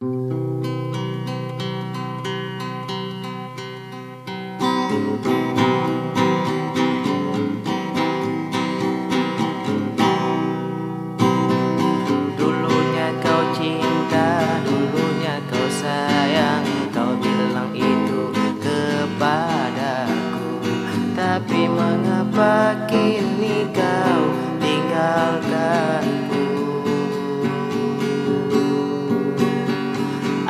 Dulunya kau cinta, dulunya kau sayang, kau bilang itu kepadaku. Tapi mengapa kini kau tinggalkanku?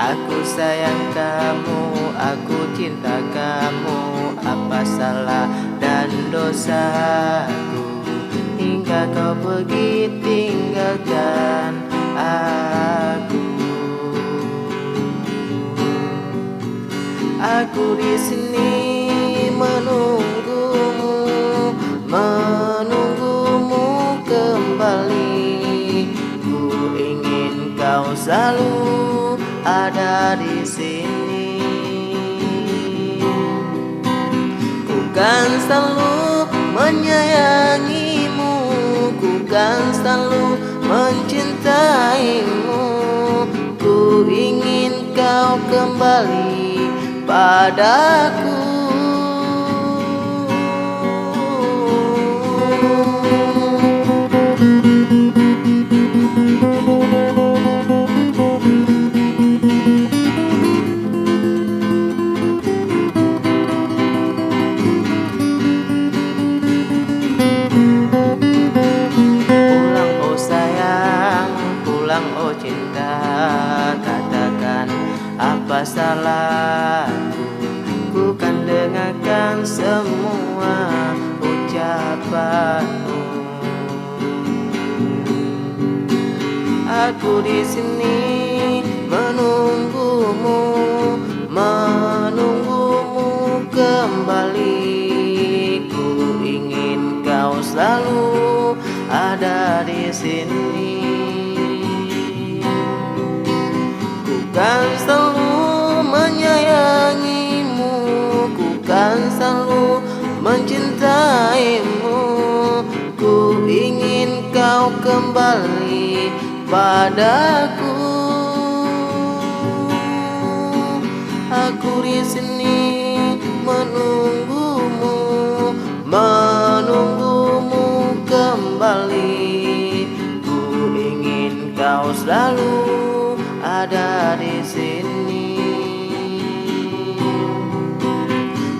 Aku sayang kamu, aku cinta kamu. Apa salah dan dosaku hingga kau pergi tinggalkan aku? Aku di sini menunggumu, menunggumu kembali. Ku ingin kau selalu ada di sini. Ku kan selalu menyayangimu, ku kan selalu mencintaimu. Ku ingin kau kembali padaku. Pulang oh sayang, pulang oh cinta. Katakan apa salahku, ku kan dengarkan semua ucapanmu. Aku di sini menunggumu, menunggumu kembali. Ku ingin kau selalu ada di sini. Ku kan selalu menyayangimu, ku kan selalu mencintaimu. Ku ingin kau kembali padaku. Aku di sini menunggumu, menunggumu kembali. Ku ingin kau selalu ada di sini.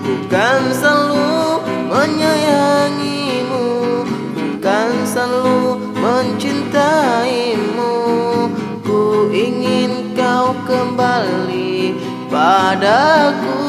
Ku kan selalu menyayangimu, ku kan selalu mencintaimu. Ku ingin kau kembali padaku.